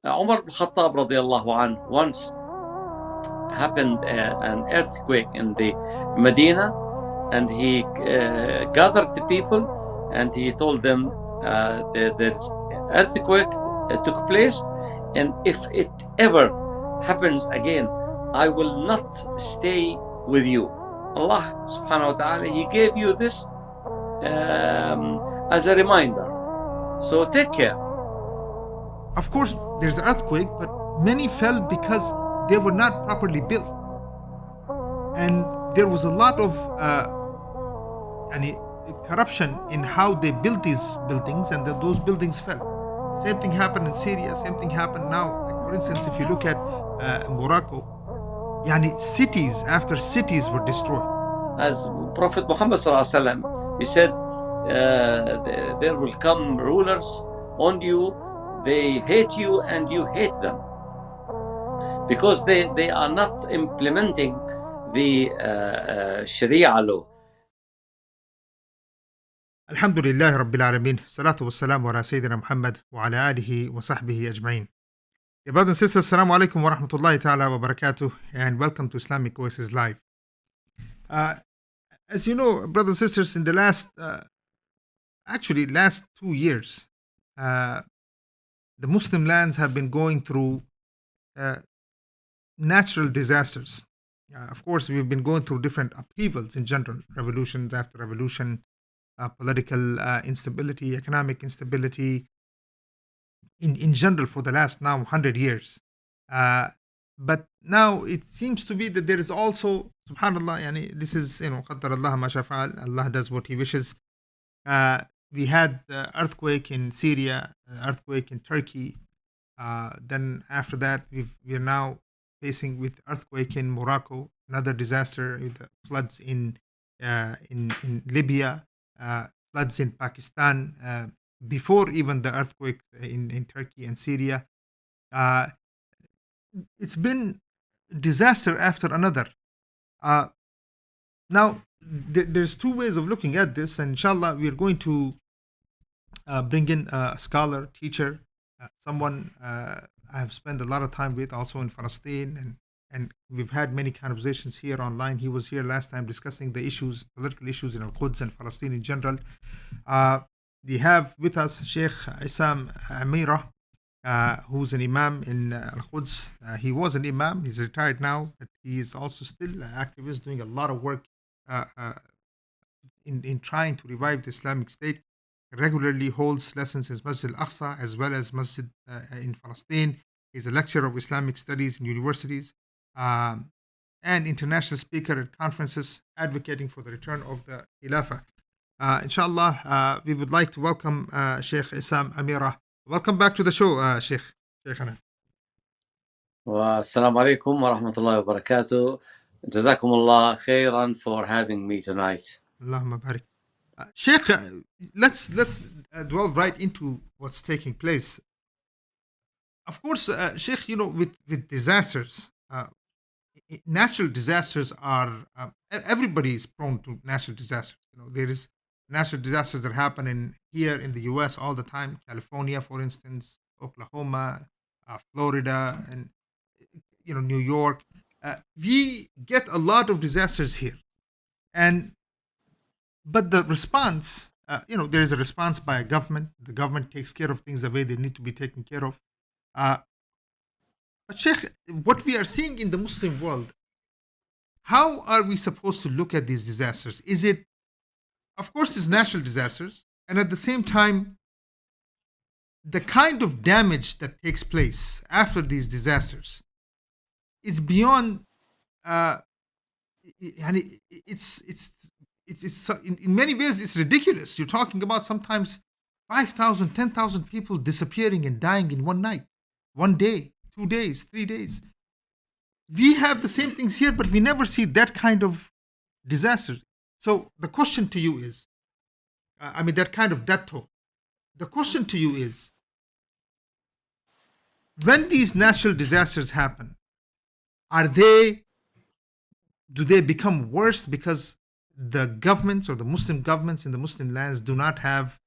Umar ibn Khattab radiallahu anhu once happened an earthquake in the Medina, and he gathered the people and he told them there's earthquake took place, and if it ever happens again, I will not stay with you. Allah subhanahu wa ta'ala, he gave you this as a reminder, so take care. Of course, there's an earthquake, but many fell because they were not properly built. And there was a lot of corruption in how they built these buildings, and those buildings fell. Same thing happened in Syria, same thing happened now. Like for instance, if you look at Morocco, cities after cities were destroyed. As Prophet Muhammad sallallahu alaihi wasallam, he said, there will come rulers on you, they hate you and you hate them, because they are not implementing the Sharia law. Alhamdulillah Rabbil Alameen. Salatu wassalamu ala Sayyidina Muhammad wa ala alihi wa sahbihi ajma'in. Dear brothers and sisters, Assalamu alaikum wa rahmatullahi ta'ala wa barakatuh, and welcome to Islamic Oasis Live. As you know, brothers and sisters, in the last 2 years, the Muslim lands have been going through natural disasters. Of course, we've been going through different upheavals in general, revolutions after revolution, political instability, economic instability, in general for the last now 100 years. But now it seems to be that there is also, subhanAllah, this is, qaddar Allah ma shafa'al, Allah does what He wishes. We had the earthquake in Syria, earthquake in Turkey. Then after that, we are now facing with earthquake in Morocco, another disaster with the floods in Libya, floods in Pakistan, before even the earthquake in Turkey and Syria. It's been disaster after another. Now, there's two ways of looking at this, and inshallah, we are going to bring in a scholar, teacher, someone I have spent a lot of time with also in Palestine, and we've had many conversations here online. He was here last time discussing the political issues in Al-Quds and Palestine in general. We have with us Sheikh Issam Amirah, who's an imam in Al-Quds. He was an imam, he's retired now, but he is also still an activist doing a lot of work in trying to revive the Islamic State. Regularly holds lessons in Masjid al-Aqsa as well as Masjid in Palestine. He's a lecturer of Islamic studies in universities and international speaker at conferences advocating for the return of the Khilafah. Inshallah, we would like to welcome Sheikh Issam Amirah. Welcome back to the show, Sheikh. Sheikhana. Wa assalamu alaikum wa rahmatullahi wa barakatuh. Jazakumullah khairan for having me tonight. Allahumma barik. Sheikh, let's dwell right into what's taking place. Of course, Sheikh, with disasters, natural disasters are, everybody is prone to natural disasters. There is natural disasters that happen here in the US all the time. California, for instance, Oklahoma, Florida, and New York. We get a lot of disasters here, but the response, there is a response by a government. The government takes care of things the way they need to be taken care of. But Sheikh, what we are seeing in the Muslim world, how are we supposed to look at these disasters? Is it, of course, it's natural disasters, and at the same time, the kind of damage that takes place after these disasters is beyond. It's in many ways it's ridiculous. You're talking about sometimes 5,000, 10,000 people disappearing and dying in one night, 1 day, 2 days, 3 days. We have the same things here, but we never see that kind of disasters. So the question to you is, that kind of death toll. The question to you is, when these natural disasters happen, do they become worse because the governments or the Muslim governments in the Muslim lands do not have,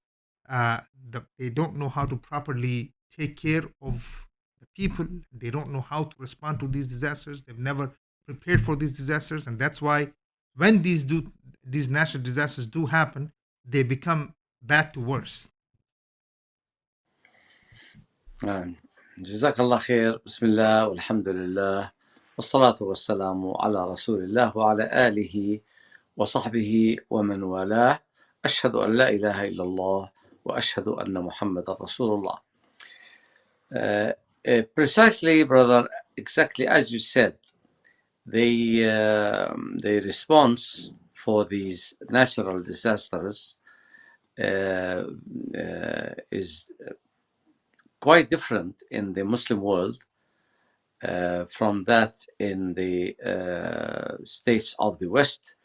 they don't know how to properly take care of the people. They don't know how to respond to these disasters. They've never prepared for these disasters, and that's why when these natural disasters do happen, they become bad to worse. جزاك الله خير. بسم الله والحمد لله والصلاة والسلام على رسول الله وعلى آله وصحبه ومن والاه. أشهد أن لا إله إلا الله وأشهد أن محمد رسول الله. Precisely, brother, exactly as you said, the response for these natural disasters is quite different in the Muslim world from that in the states of the West,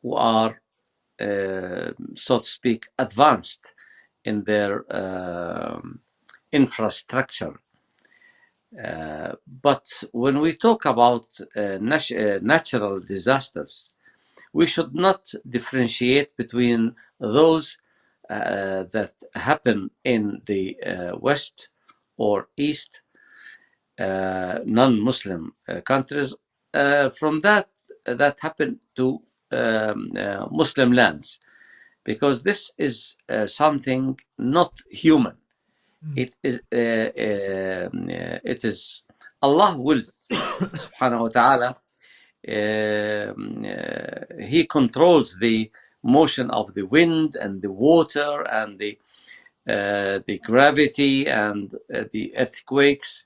who are, so to speak, advanced in their infrastructure. But when we talk about natural disasters, we should not differentiate between those that happen in the West or East, non-Muslim countries, from that happen to Muslim lands, because this is something not human. It is Allah will subhanahu wa ta'ala. He controls the motion of the wind and the water and the gravity and the earthquakes.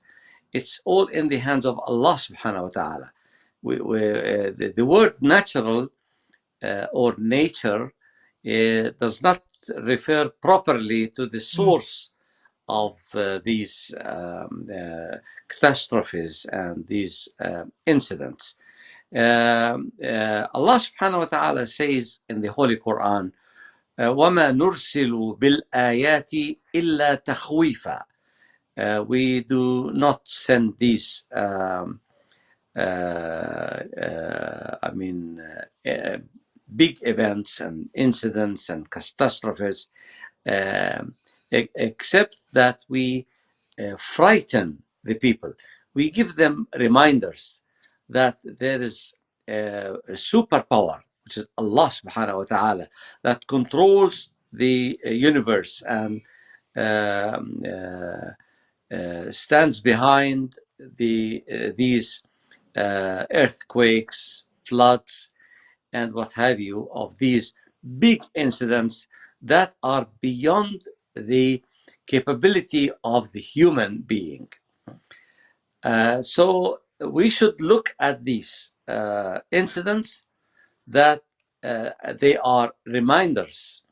It's all in the hands of Allah subhanahu wa ta'ala. The word natural or nature does not refer properly to the source of these catastrophes and these incidents. Allah subhanahu wa ta'ala says in the Holy Quran, وَمَا نُرْسِلُ بِالْآيَاتِ إِلَّا تَخْوِيفًا. We do not send these big events and incidents and catastrophes, except that we frighten the people. We give them reminders that there is a superpower, which is Allah subhanahu wa ta'ala, that controls the universe and stands behind these earthquakes, floods, and what have you, of these big incidents that are beyond the capability of the human being. So we should look at these incidents that they are reminders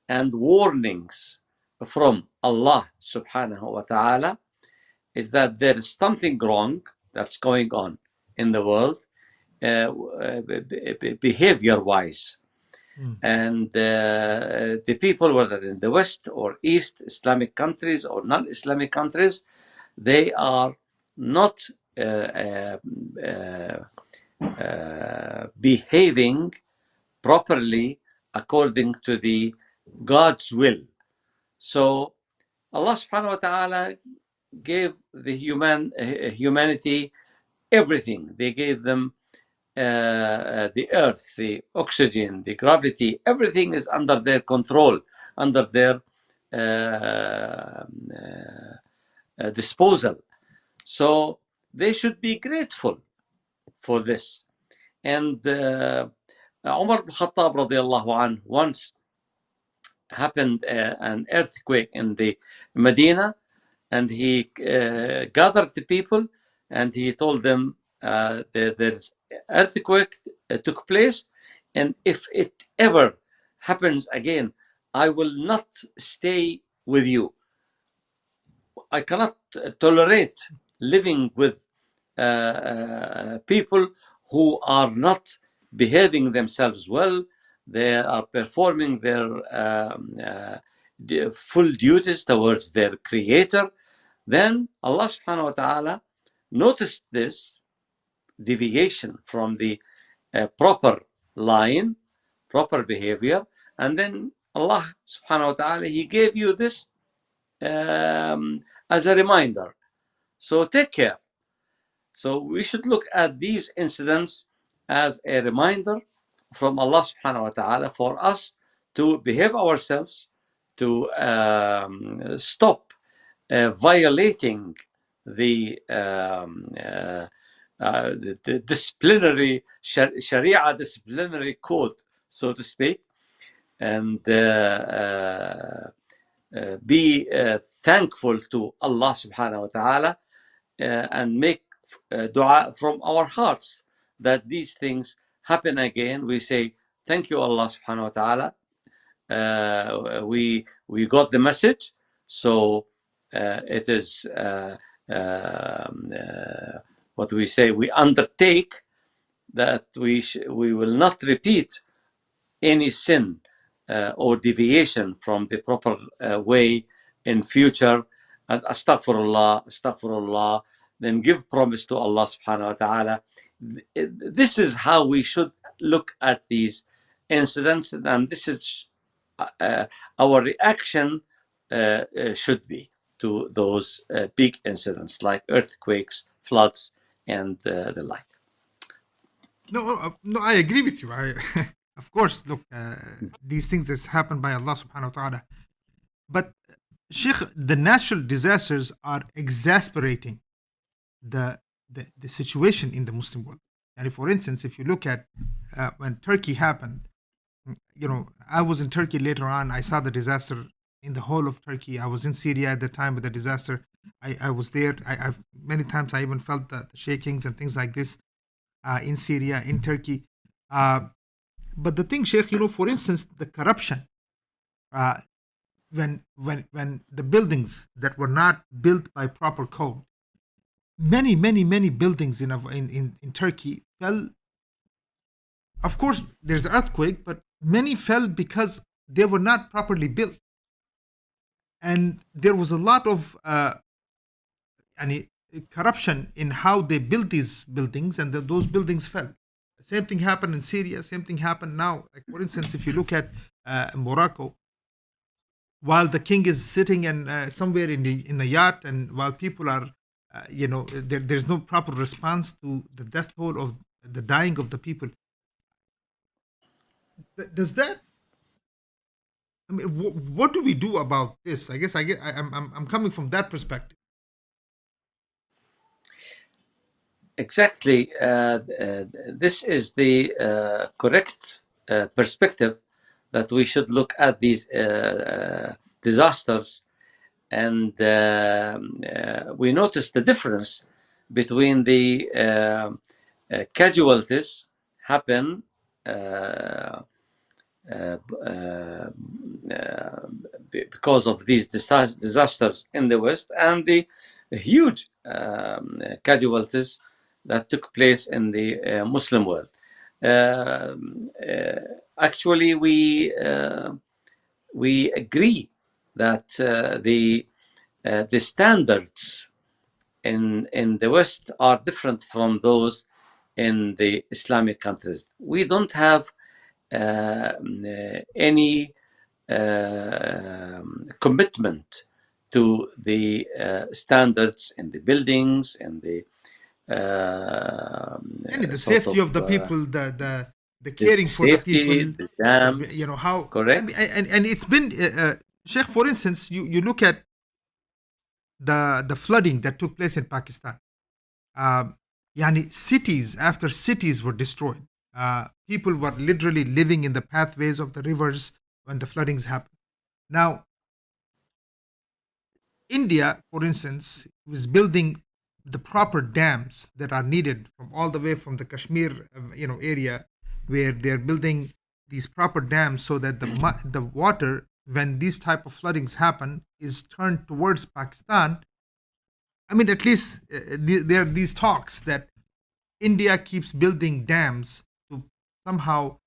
and warnings from Allah subhanahu wa ta'ala, is that there is something wrong that's going on in the world, behavior-wise. And the people, whether in the West or East, Islamic countries or non-Islamic countries, they are not behaving properly according to the God's will. So Allah subhanahu wa ta'ala gave the humanity everything. They gave them the earth, the oxygen, the gravity, everything is under their control, under their disposal. So they should be grateful for this. And Umar ibn Khattab radiallahu anhu once happened an earthquake in the Medina, and he gathered the people and he told them there's earthquake took place, and if it ever happens again, I will not stay with you. I cannot tolerate living with people who are not behaving themselves well. They are performing their full duties towards their creator. Then Allah subhanahu wa ta'ala noticed this deviation from the proper line, proper behavior, and then Allah subhanahu wa ta'ala, He gave you this as a reminder So take care. So we should look at these incidents as a reminder from Allah subhanahu wa ta'ala for us to behave ourselves, to stop violating the the disciplinary Sharia disciplinary code, so to speak, and be thankful to Allah subhanahu wa ta'ala and make dua from our hearts that these things happen again. We say, thank you, Allah subhanahu wa ta'ala. We got the message. So it is what we say, we undertake that we will not repeat any sin or deviation from the proper way in future, and astaghfirullah, then give promise to Allah subhanahu wa ta'ala. This is how we should look at these incidents, and this is our reaction should be to those big incidents like earthquakes, floods, and the like. No, I agree with you. Of course, look, these things that happen by Allah subhanahu wa ta'ala. But Sheikh, the natural disasters are exasperating the situation in the Muslim world. And for instance, if you look at when Turkey happened, I was in Turkey later on. I saw the disaster in the whole of Turkey. I was in Syria at the time of the disaster. I was there. I've many times I even felt the shakings and things like this in Syria, in Turkey. But the thing, Sheikh, for instance, the corruption. When the buildings that were not built by proper code, many buildings in Turkey fell. Of course, there's an earthquake, but many fell because they were not properly built, and there was a lot of corruption in how they built these buildings, and those buildings fell. Same thing happened in Syria. Same thing happened now. Like for instance, if you look at Morocco, while the king is sitting and somewhere in the yacht, and while people are, there's no proper response to the death toll of the dying of the people. Does that? I mean, what do we do about this? I guess I'm coming from that perspective. Exactly. This is the correct perspective that we should look at these disasters, and we notice the difference between the casualties happen because of these disasters in the West, and the huge casualties that took place in the Muslim world. Actually, we agree that the standards in the West are different from those in the Islamic countries. We don't have any commitment to the standards in the buildings and the safety of the people, the caring for the people, the dams, how correct. And it's been Sheikh, for instance, you look at the flooding that took place in Pakistan. Cities after cities were destroyed. People were literally living in the pathways of the rivers when the floodings happened. Now, India, for instance, was building the proper dams that are needed from all the way from the Kashmir, area, where they're building these proper dams so that the water, when these type of floodings happen, is turned towards Pakistan. I mean, at least there are these talks that India keeps building dams to somehow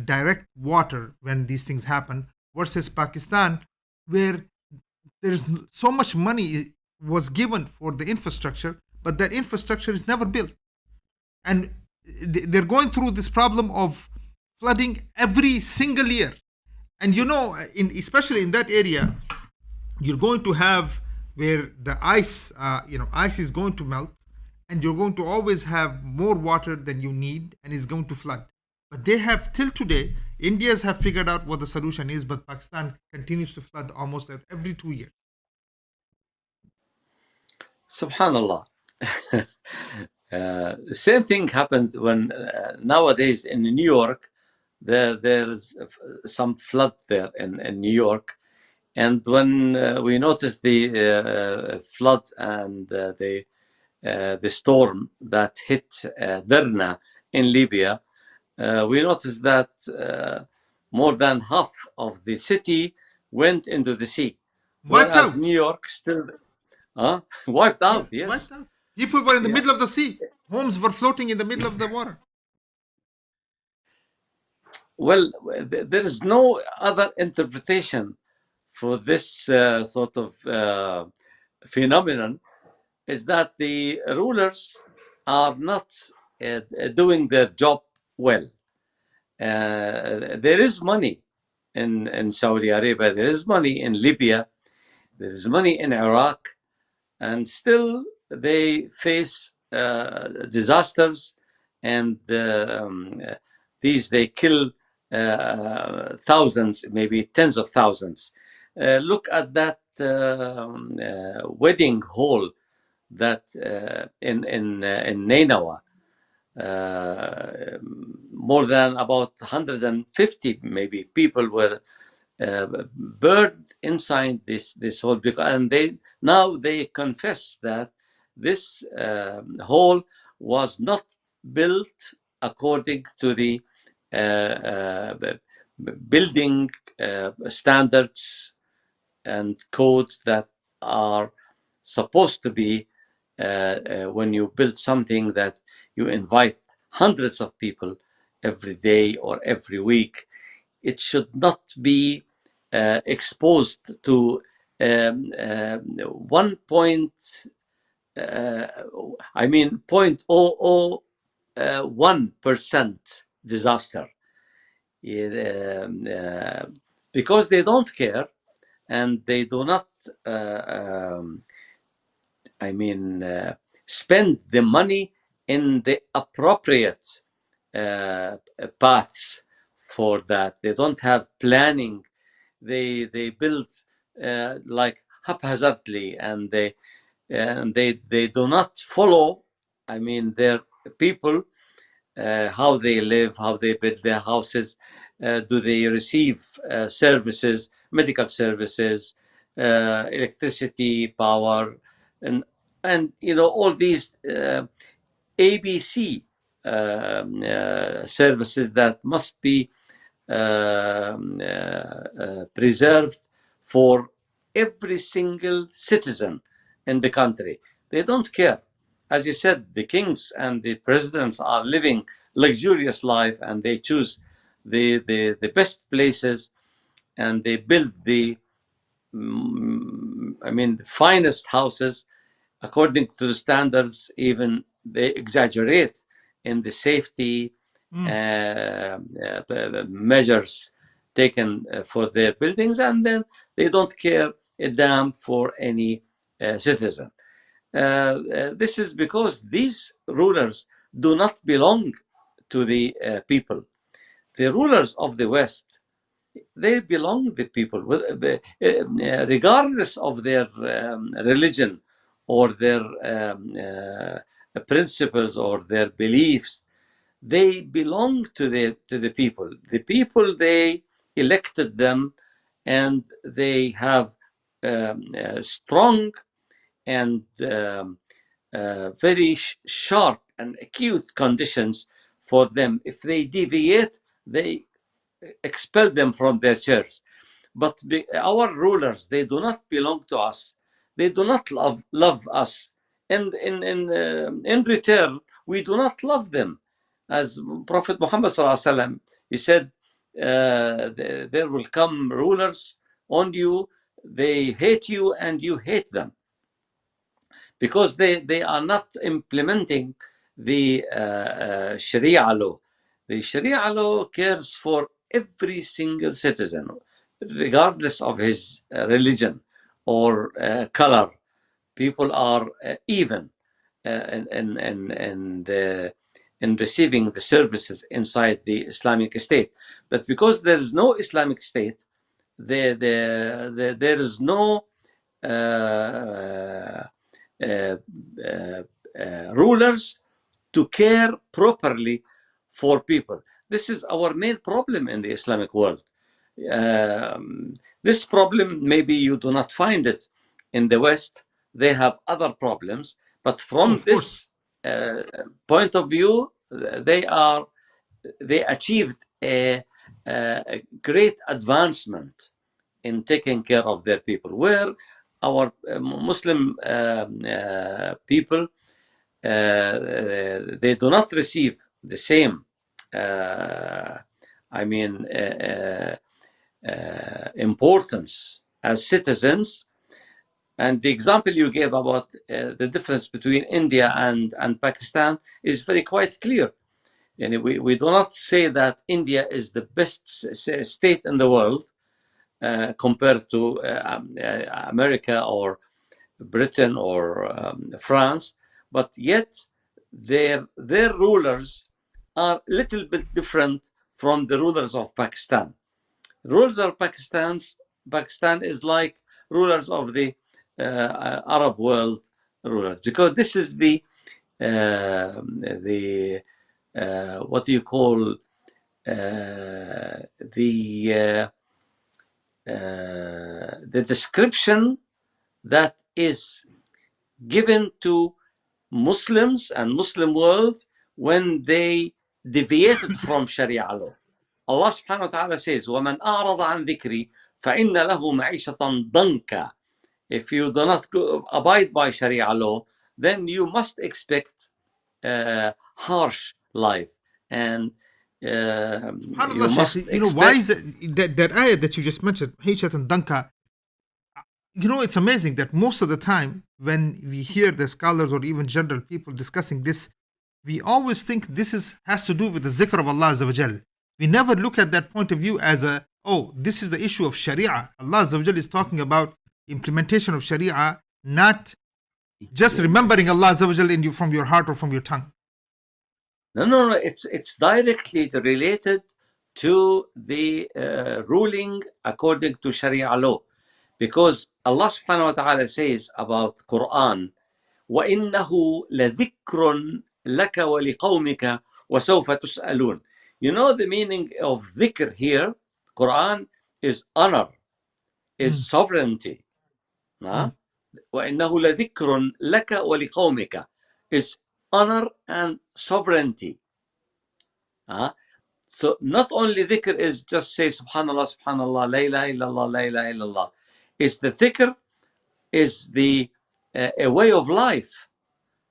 direct water when these things happen, versus Pakistan, where there's so much money was given for the infrastructure, but that infrastructure is never built. And they're going through this problem of flooding every single year. And especially in that area, you're going to have where the ice, ice is going to melt, and you're going to always have more water than you need, and it's going to flood. But they have till today, India's have figured out what the solution is, but Pakistan continues to flood almost every 2 years. Subhanallah. Same thing happens when nowadays in New York, there's some flood there in New York. And when we noticed the flood and the storm that hit Derna in Libya, we noticed that more than half of the city went into the sea, Wiped whereas out. New York still wiped Yeah, out. Yes. wiped out. People were in the Yeah. middle of the sea. Homes were floating in the middle of the water. Well, there is no other interpretation for this sort of phenomenon, is that the rulers are not doing their job well. There is money in Saudi Arabia, there is money in Libya, there is money in Iraq, and still they face disasters, and they kill thousands, maybe tens of thousands. Look at that wedding hall that in Nineveh, more than about 150 maybe people were birthed inside this hall, and they confess that this hall was not built according to the building standards and codes that are supposed to be when you build something that you invite hundreds of people every day or every week. It should not be exposed to 1 0.001% disaster, because they don't care, and they do not spend the money in the appropriate paths for that. They don't have planning. They build like haphazardly, and they do not follow, their people, how they live, how they build their houses. Do they receive services, medical services, electricity, power, and all these ABC services that must be preserved for every single citizen in the country. They don't care. As you said, the kings and the presidents are living luxurious life, and they choose the best places, and they build the the finest houses according to the standards. Even they exaggerate in the safety measures taken for their buildings, and then they don't care a damn for any citizen. This is because these rulers do not belong to the people. The rulers of the West, they belong to the people, regardless of their religion or their principles or their beliefs. They belong to the people. The people, they elected them, and they have strong and very sharp and acute conditions for them. If they deviate, they expel them from their chairs. But our rulers, they do not belong to us. They do not love us. And in return, we do not love them. As Prophet Muhammad SAW, he said, there will come rulers on you, they hate you and you hate them, because they are not implementing the Sharia law. The Sharia law cares for every single citizen, regardless of his religion or color people are even in receiving the services inside the Islamic State. But because there is no Islamic State, there is no rulers to care properly for people. This is our main problem in the Islamic world. This problem, maybe you do not find it in the West. They have other problems, but from this point of view, they achieved a great advancement in taking care of their people, where our Muslim people, they do not receive the same importance as citizens. And the example you gave about the difference between India and Pakistan is very quite clear. And we do not say that India is the best state in the world compared to America or Britain or France, but yet their rulers are a little bit different from the rulers of Pakistan. Rulers of Pakistan is like rulers of the Arab world rulers, because this is the what do you call the description that is given to Muslims and Muslim world when they deviated from Sharia law. Allah subhanahu wa ta'ala says, وَمَنْ أَعْرَضَ عَنْ ذِكْرِي فَإِنَّ لَهُ مَعِيشَةً ضَنْكًا. If you do not abide by Sharia law, then you must expect harsh life. And you must expect... why is that ayah that you just mentioned, Maishat and Danka, it's amazing that most of the time when we hear the scholars or even general people discussing this, we always think this has to do with the zikr of Allah Azza wa Jal. We never look at that point of view as this is the issue of Sharia. Allah Azza wa Jal is talking about implementation of Sharia, not just remembering Allah Azza wa Jal from your heart or from your tongue. No. It's directly related to the ruling according to Sharia law. Because Allah subhanahu wa ta'ala says about Quran, وَإِنَّهُ لَذِكْرٌ لَكَ وَلِقَوْمِكَ وَسَوْفَ تُسْأَلُونَ. You know the meaning of dhikr here? Quran is honor, is sovereignty. وَإِنَّهُ لَذِكْرٌ لَكَ وَلِقَوْمِكَ is honor and sovereignty. So not only dhikr is just say subhanallah, subhanallah, la ilaha illallah, la ilaha illallah. It's the dhikr is the a way of life.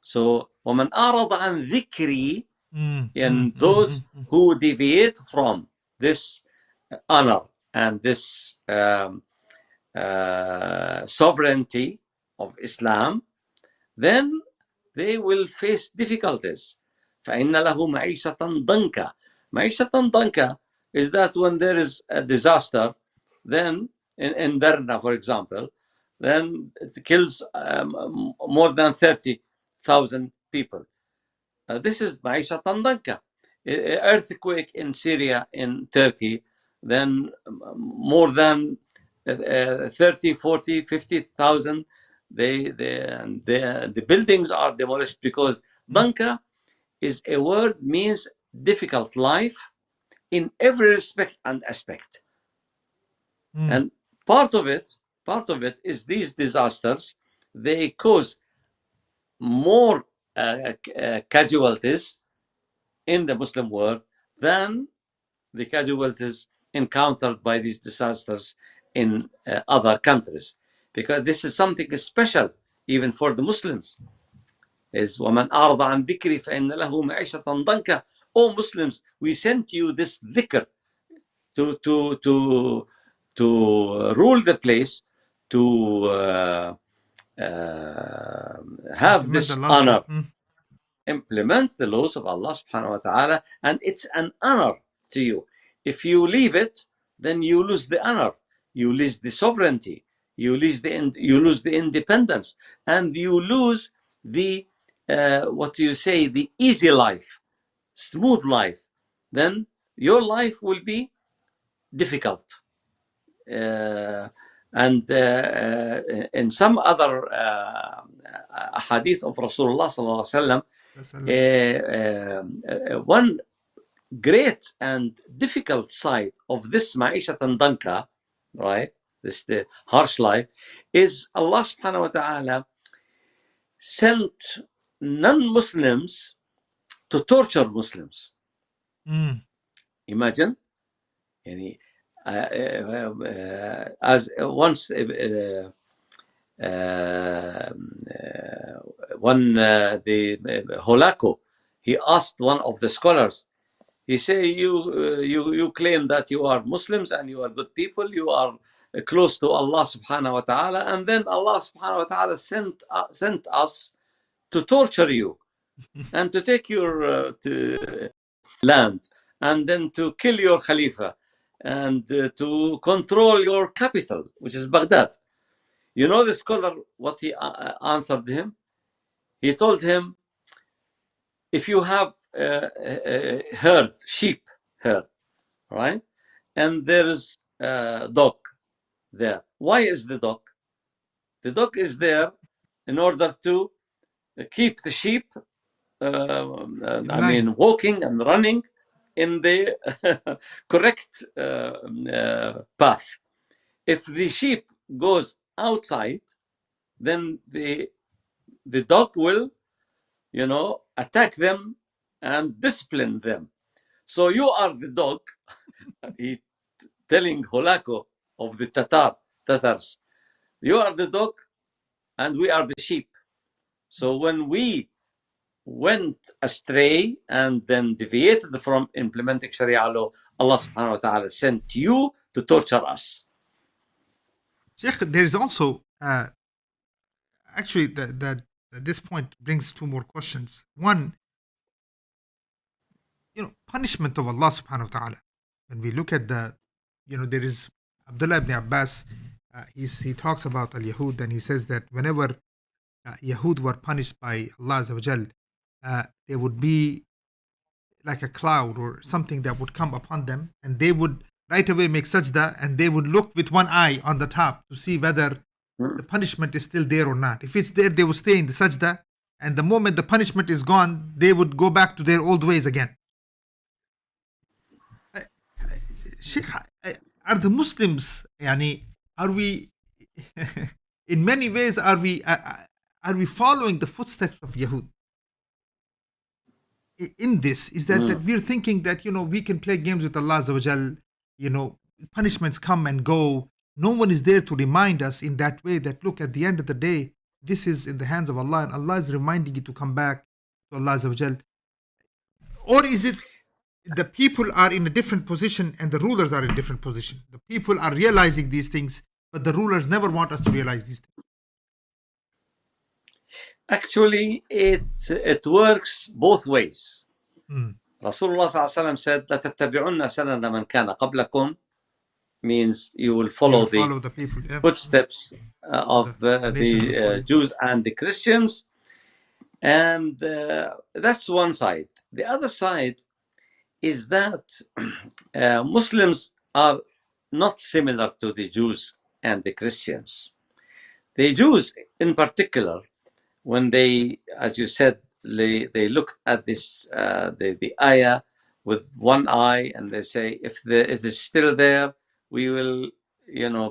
So وَمَنْ أَعْرَضَ عَنْ ذِكْرِي, and those who deviate from this honor and this sovereignty of Islam, then they will face difficulties. فَإِنَّ لَهُ مَعِيشَةً ضَنْكًا. مَعِيشَةً ضَنْكًا is that when there is a disaster, then in Derna, for example, then it kills more than 30,000 people. This is مَعِيشَةً ضَنْكًا. Earthquake in Syria, in Turkey, then more than 30, 40, 50,000, the buildings are demolished, because Danka is a word means difficult life in every respect and aspect. And part of it is these disasters, they cause more casualties in the Muslim world than the casualties encountered by these disasters in other countries, because this is something special even for the Muslims. Is وَمَنْ أَعْرَضَ عَنْ ذِكْرِي فَإِنَّ لَهُ مَعِيشَةً ضَنْكًا. O Muslims, we sent you this dhikr to rule the place, to have this honor, implement the laws of Allah subhanahu wa ta'ala, and it's an honor to you. If you leave it, then you lose the honor, you lose the sovereignty, you lose the independence, and you lose the what do you say, the easy life, smooth life. Then your life will be difficult. And in some other hadith of Rasulullah sallallahu alaihi wasallam, one great and difficult side of this ma'ishatan danka, right, this the harsh life, is Allah subhanahu wa ta'ala sent non-Muslims to torture Muslims. Imagine, as once the Holako, he asked one of the scholars, he say, you claim that you are Muslims and you are good people, you are close to Allah subhanahu wa ta'ala, and then Allah subhanahu wa ta'ala sent us to torture you and to take your land, and then to kill your Khalifa, and to control your capital, which is Baghdad. You know the scholar, what he answered him? He told him, if you have sheep herd, right? And there is a dog there. Why is the dog? The dog is there in order to keep the sheep, walking and running in the correct path. If the sheep goes outside, then the dog will, attack them and discipline them. So you are the dog. He telling Holako of the Tatars, you are the dog and we are the sheep. So when we went astray and then deviated from implementing Sharia law, Allah subhanahu wa ta'ala sent you to torture us. Sheikh, there is also actually that this point brings two more questions. One, punishment of Allah subhanahu wa ta'ala. When we look at there is Abdullah ibn Abbas, he talks about al-Yahud, and he says that whenever Yahud were punished by Allah Azza wa Jal, there would be like a cloud or something that would come upon them, and they would right away make sajda, and they would look with one eye on the top to see whether the punishment is still there or not. If it's there, they would stay in the sajda, and the moment the punishment is gone, they would go back to their old ways again. Sheikh, are the Muslims, are we in many ways, are we following the footsteps of Yahud in this? Is that we're thinking that we can play games with Allah Azza wa Jal, punishments come and go, no one is there to remind us in that way that, look, at the end of the day, this is in the hands of Allah, and Allah is reminding you to come back to Allah Azza wa Jal? Or is it the people are in a different position and the rulers are in a different position? The people are realizing these things, but the rulers never want us to realize these things. Actually, it works both ways. Rasulullah sallallahu said, "La tattabi'unna sanana man kana qablakum," means you will follow the people, footsteps of the Jews and the Christians, and that's one side. The other side is that Muslims are not similar to the Jews and the Christians. The Jews in particular, when they, as you said, they looked at this the ayah with one eye, and they say, if it is still there, we will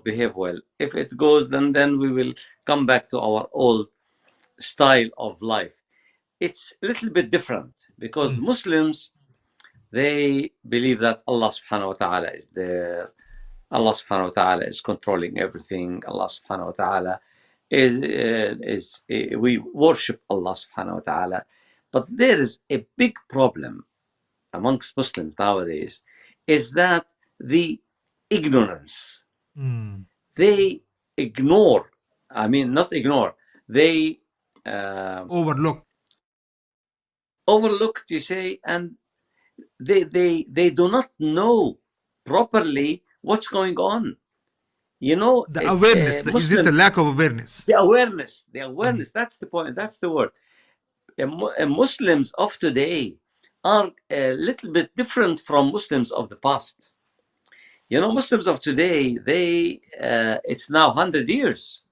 behave well. If it goes, then we will come back to our old style of life. It's a little bit different, because Muslims, they believe that Allah subhanahu wa ta'ala is there. Allah subhanahu wa ta'ala is controlling everything. Allah subhanahu wa ta'ala is we worship Allah subhanahu wa ta'ala. But there is a big problem amongst Muslims nowadays, is that the ignorance. They ignore, not ignore, they overlooked, you say, and they do not know properly what's going on. You know, The awareness. Is this the Muslim, lack of awareness? the awareness, Mhm. that's the point, that's the word. Muslims of today are a little bit different from Muslims of the past. You know, Muslims of today, it's now 100 years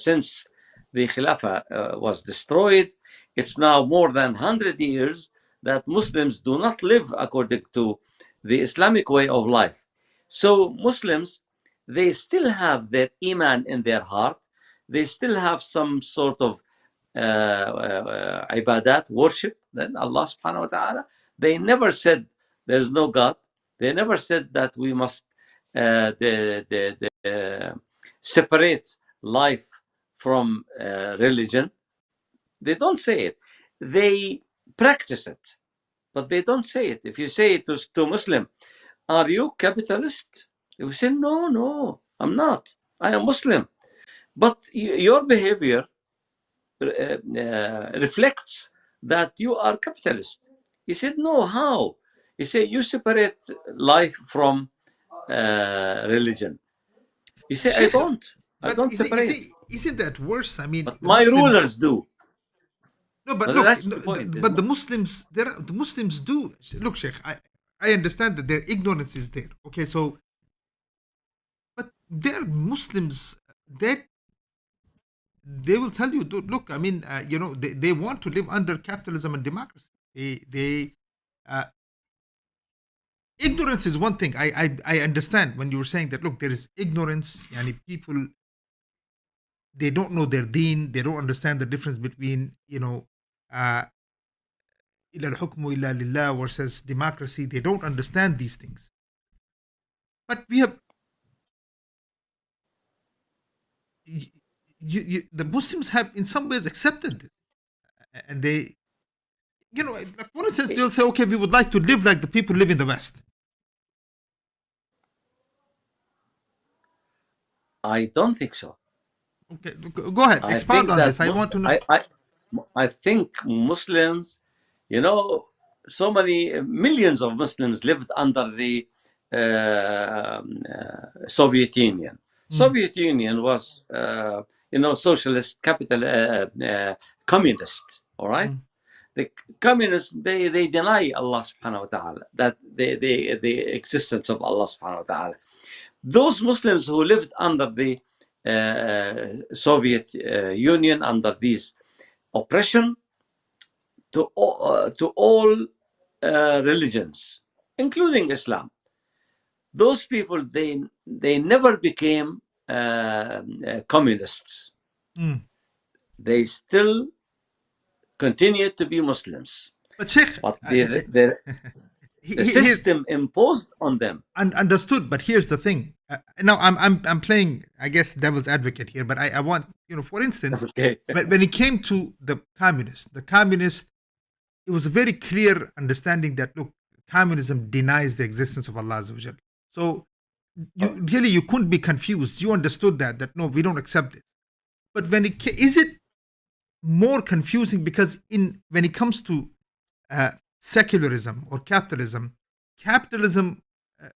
since the Khilafah was destroyed. It's now more than 100 years that Muslims do not live according to the Islamic way of life. So Muslims, they still have their iman in their heart. They still have some sort of ibadat, worship, then Allah subhanahu wa ta'ala. They never said there's no God. They never said that we must separate life from religion. They don't say it. They practice it, but they don't say it. If you say it to Muslim, are you capitalist? They will say, no, no, I'm not. I am Muslim. But your behavior reflects that you are capitalist. He said, no, how? He said, you separate life from religion. He said, I Sheikh, don't. I but don't separate. isn't that worse? I mean, But the my Muslims. rulers do. No, but But look, that's the point, but isn't the it? Muslims, the Muslims do. Look, Sheikh, I understand that their ignorance is there. Okay, so, but they're Muslims that they will tell you, look, I mean, they want to live under capitalism and democracy. Uh, Ignorance is one thing. I understand when you were saying that, look, there is ignorance, and people, they don't know their deen, they don't understand the difference between, uh, ila al-hukmu illa lillah versus democracy. They don't understand these things. But we have, the Muslims have in some ways accepted this. And they, like for instance, they'll say, okay, we would like to live like the people live in the West. I don't think so. Okay, go ahead, I expound think on that this. I want to know. I think Muslims, you know, so many millions of Muslims lived under the Soviet Union. Mm, Soviet Union was, socialist, capital, communist. All right. mm. The communists, they deny Allah subhanahu wa ta'ala, that the existence of Allah subhanahu wa ta'ala. Those Muslims who lived under the Soviet Union, under these oppression to all religions, including Islam, those people, they never became communists. Mm. They still continue to be Muslims, But Sheikh, but the here's system imposed on them. understood. But here's the thing. Now I'm playing, I guess, devil's advocate here. But I want, for instance, Okay. when it came to the communist, it was a very clear understanding that, look, communism denies the existence of Allah Azza wa Jal. So you couldn't be confused. You understood that no, we don't accept it. But is it more confusing because when it comes to secularism or capitalism uh,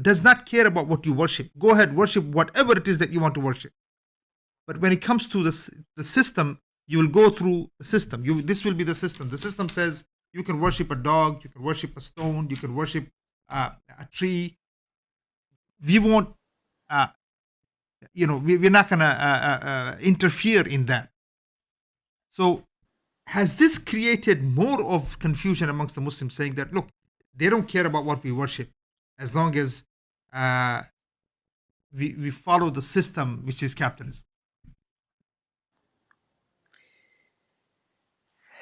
does not care about what you worship. Go ahead, worship whatever it is that you want to worship. But when it comes to the system, you will go through the system. This will be the system. The system says you can worship a dog, you can worship a stone, you can worship a tree. We won't, we're not going to interfere in that. So has this created more of confusion amongst the Muslims, saying that, look, they don't care about what we worship as long as we follow the system, which is capitalism?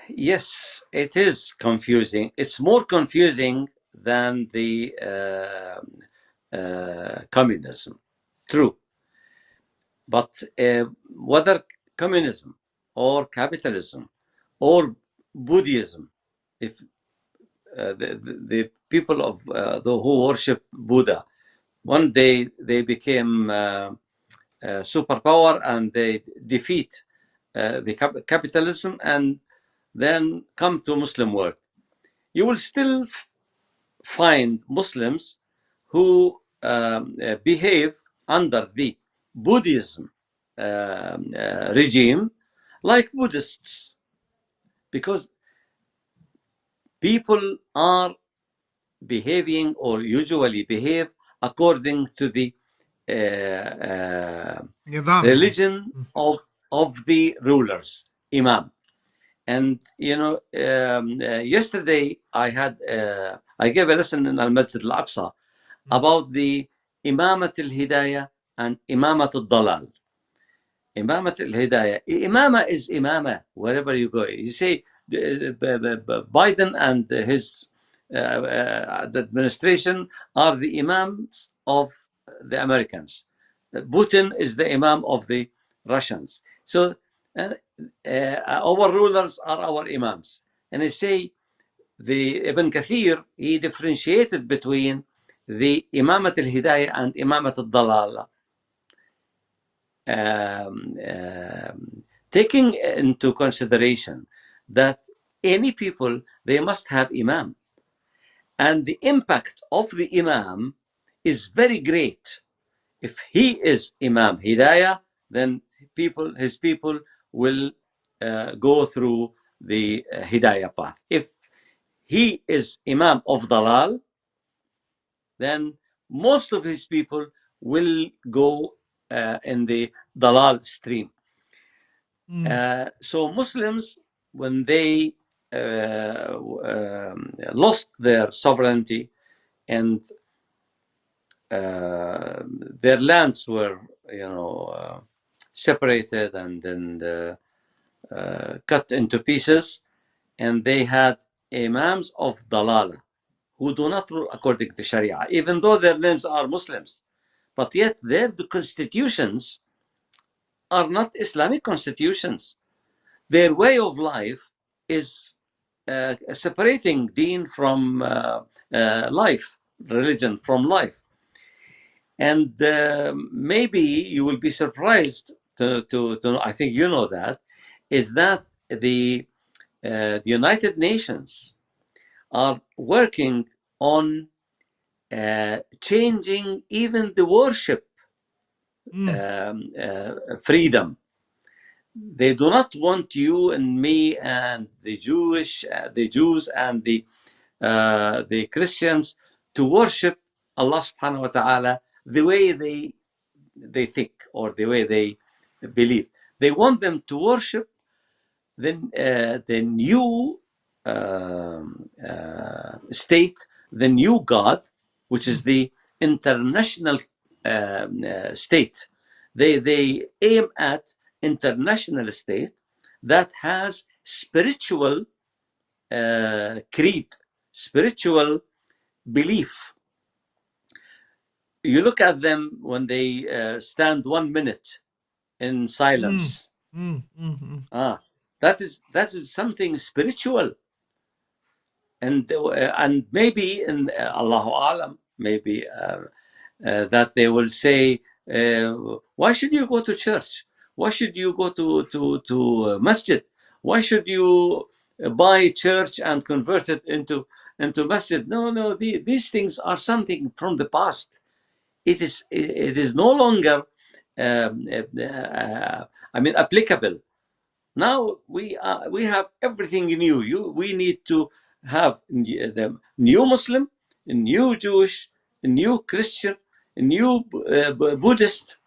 Yes, it is confusing. It's more confusing than the communism. True. But whether communism or capitalism or Buddhism, if the people of who worship Buddha, one day they became superpower and they defeat the capitalism and then come to Muslim world, you will still find Muslims who behave under the Buddhism regime like Buddhists, because people are behaving or usually behave according to the religion of the rulers, Imam. And yesterday I gave a lesson in Al Masjid Al Aqsa about the Imamat al Hidayah and Imamat al Dalal. Imamat al Hidayah. Imama is Imama wherever you go. You say Biden and his the administration are the Imams of the Americans. Putin is the Imam of the Russians. So our rulers are our Imams. And I say the Ibn Kathir, he differentiated between the Imamat al-Hidayah and Imamat al-Dalala. Taking into consideration that any people, they must have Imam. And the impact of the Imam is very great. If he is Imam Hidayah, then his people will go through the Hidayah path. If he is Imam of Dalal, then most of his people will go in the Dalal stream. So Muslims, when they lost their sovereignty and their lands were, separated and then cut into pieces, and they had imams of Dalala who do not rule according to Sharia, even though their names are Muslims, but yet their constitutions are not Islamic constitutions. Their way of life is separating deen from life, religion from life. And maybe you will be surprised to I think you know that, is that the United Nations are working on changing even the worship freedom. They do not want you and me and the Jews and the Christians to worship Allah subhanahu wa ta'ala the way they think or the way they believe. They want them to worship the new state, the new God, which is the international state. They aim at international state that has spiritual creed, spiritual belief. You look at them when they stand 1 minute in silence. That is something spiritual, and maybe in Allahu Alam, maybe that they will say, why should you go to church? Why should you go to masjid? Why should you buy church and convert it into masjid? No, these things are something from the past. It is no longer applicable. Now we have everything new. We need to have the new Muslim, a new Jewish, a new Christian, a new Buddhist.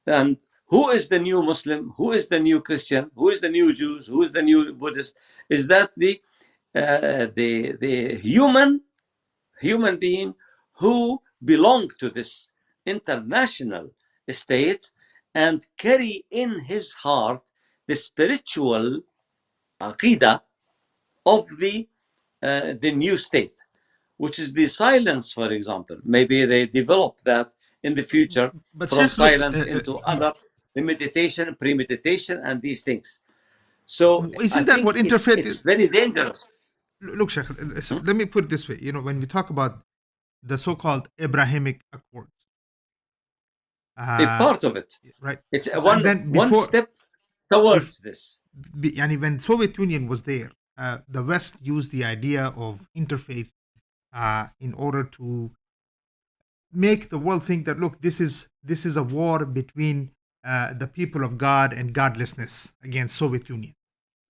And who is the new Muslim? Who is the new Christian? Who is the new Jews? Who is the new Buddhist? Is that the human being who belong to this international state and carry in his heart the spiritual aqidah of the new state, which is the silence, for example. Maybe they develop that in the future, but from silence into other, the meditation, premeditation, and these things. So isn't that what interfaith is? It's very dangerous. Look, Sheikh, let me put it this way. When we talk about the so-called Abrahamic Accords, a part of it, right? It's one step towards this. When Soviet Union was there, the West used the idea of interfaith in order to make the world think that, look, this is a war between the people of God and godlessness against Soviet Union.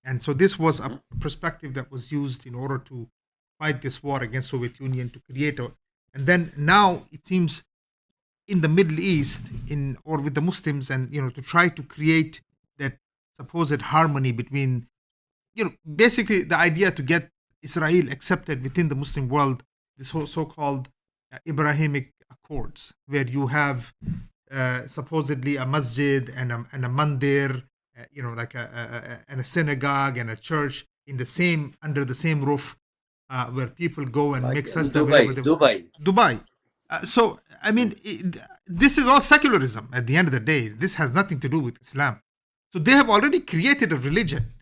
And so this was a perspective that was used in order to fight this war against Soviet Union, to create and then now it seems in the Middle East, or with the Muslims, and to try to create that supposed harmony between, basically the idea to get Israel accepted within the Muslim world, this whole so-called Abrahamic Accords, where you have supposedly a masjid and a mandir, like and a synagogue and a church under the same roof, where people go and make sajda. Dubai. So, I mean, this is all secularism at the end of the day. This has nothing to do with Islam. So they have already created a religion.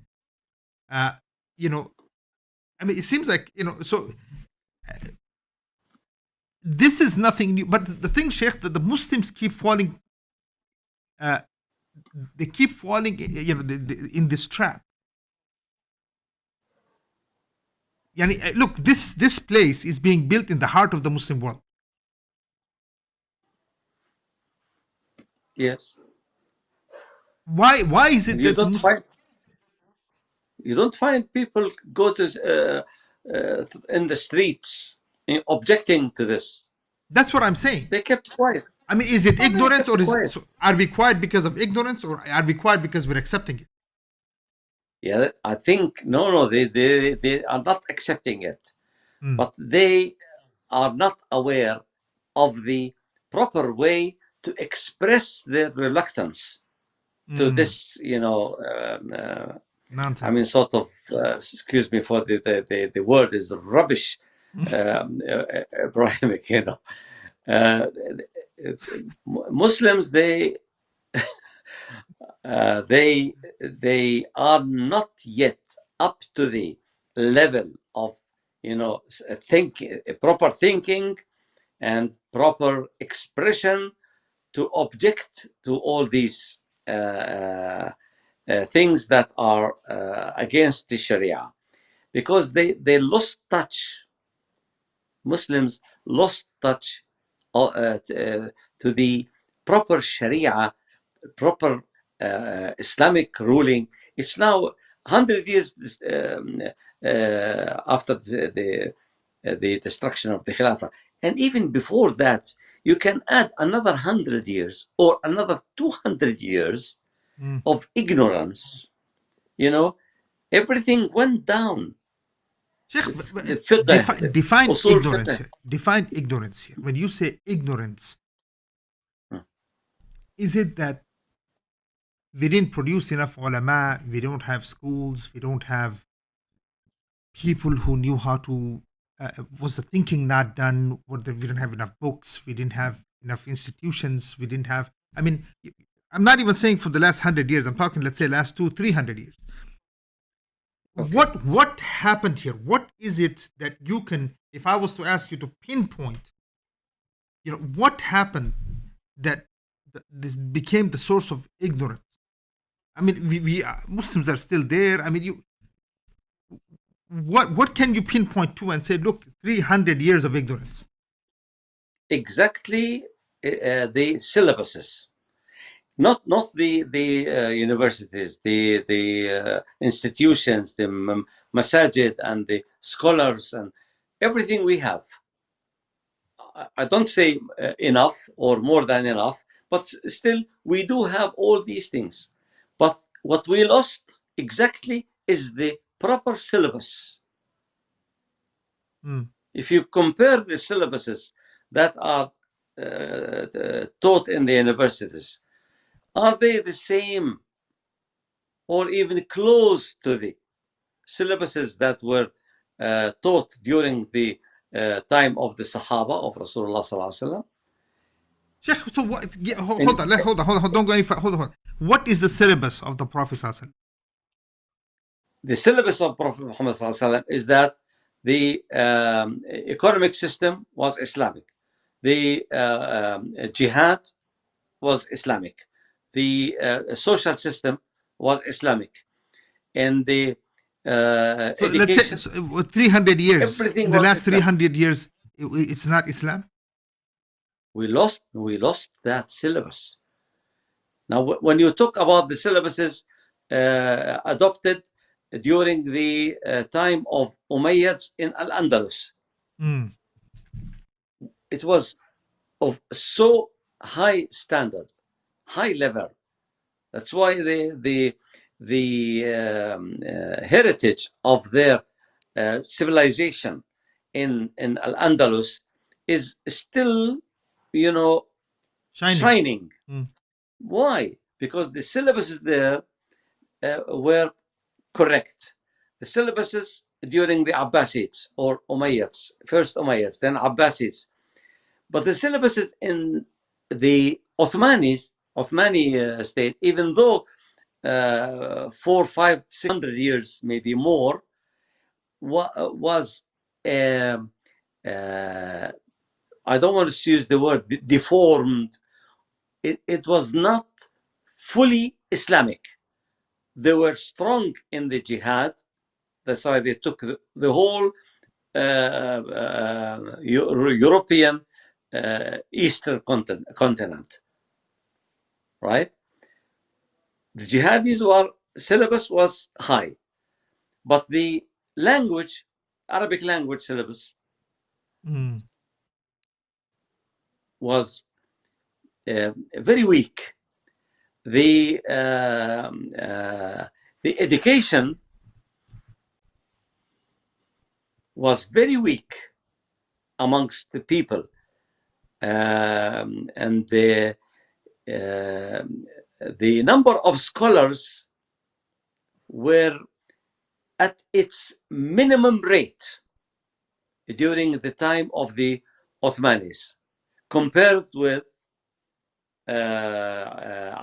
I mean, it seems like, so this is nothing new. But the thing, Sheikh, that the Muslims keep falling, they keep falling, in this trap. Yani, look, this place is being built in the heart of the Muslim world. Yes. Why is it you that you don't find people go to in the streets objecting to this? That's what I'm saying. They kept quiet. I mean, is it ignorance, or are we quiet because of ignorance, or are we quiet because we're accepting it? Yeah, I think no, they are not accepting it, but they are not aware of the proper way to express their reluctance to this, nonsense. I mean, sort of, excuse me for the word is rubbish, Abrahamic, Muslims, they are not yet up to the level of, proper thinking and proper expression to object to all these things that are against the Sharia, because they lost touch. Muslims lost touch to the proper Sharia, proper Islamic ruling. It's now 100 years after the destruction of the Khilafah. And even before that, you can add another 100 years or another 200 years of ignorance. Everything went down. Sheikh, define ignorance. Define ignorance here. When you say ignorance, is it that we didn't produce enough ulama, we don't have schools, we don't have people who knew how to, was the thinking not done, we didn't have enough books, we didn't have enough institutions, we didn't have, I mean, I'm not even saying for the last 100 years, I'm talking, let's say, last 200-300 years. Okay. What happened here? What is it that you can, if I was to ask you to pinpoint, what happened that this became the source of ignorance? I mean, we Muslims are still there. I mean, what can you pinpoint to and say, look, 300 years of ignorance? Exactly, the syllabuses. Not the universities, the institutions, the masajid and the scholars and everything we have. I don't say enough or more than enough, but still we do have all these things. But what we lost exactly is the proper syllabus. If you compare the syllabuses that are taught in the universities, are they the same or even close to the syllabuses that were taught during the time of the Sahaba of Rasulullah Sallallahu Alaihi Wasallam? Sheikh, so what, hold on, don't go any further. Hold on. What is the syllabus of the Prophet Sallallahu Alaihi Wasallam? The syllabus of Prophet Muhammad Sallallahu Alaihi Wasallam is that the economic system was Islamic. The Jihad was Islamic. The social system was Islamic. And the so let's say 300 years. In the last 300 years, it's not Islam? We lost that syllabus. Now, when you talk about the syllabuses adopted during the time of Umayyads in Al-Andalus, it was of so high standard, high level. That's why the heritage of their civilization in Al-Andalus is still, shining. Why? Because the syllabuses there were correct. The syllabuses during the Abbasids or Umayyads, first Umayyads, then Abbasids. But the syllabuses in the Ottomani state, even though 400, 500, 600 years, maybe more, was I don't want to use the word deformed. It was not fully Islamic. They were strong in the jihad. That's why they took the whole European Eastern continent, right? The jihadis syllabus was high, but the language, Arabic language syllabus, was very weak. The education was very weak amongst the people, and the number of scholars were at its minimum rate during the time of the Ottomans, compared with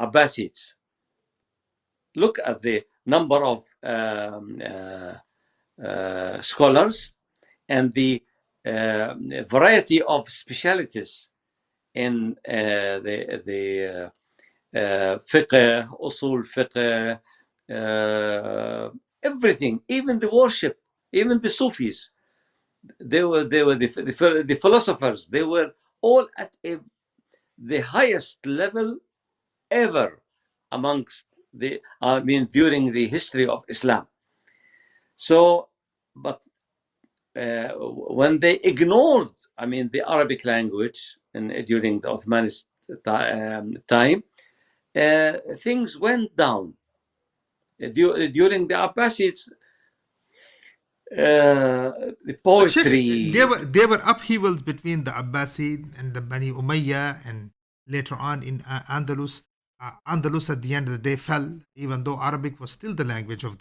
Abbasids. Look at the number of scholars and the variety of specialties in the fiqh, usul fiqh, everything, even the worship, even the Sufis. They were the philosophers. They were all at the highest level ever amongst during the history of Islam. So, but when they ignored, the Arabic language during the Ottoman time, things went down. During the Abbasids, the poetry. There were upheavals between the Abbasid and the Bani Umayyah, and later on in Andalus. Andalus at the end of the day fell, even though Arabic was still the language of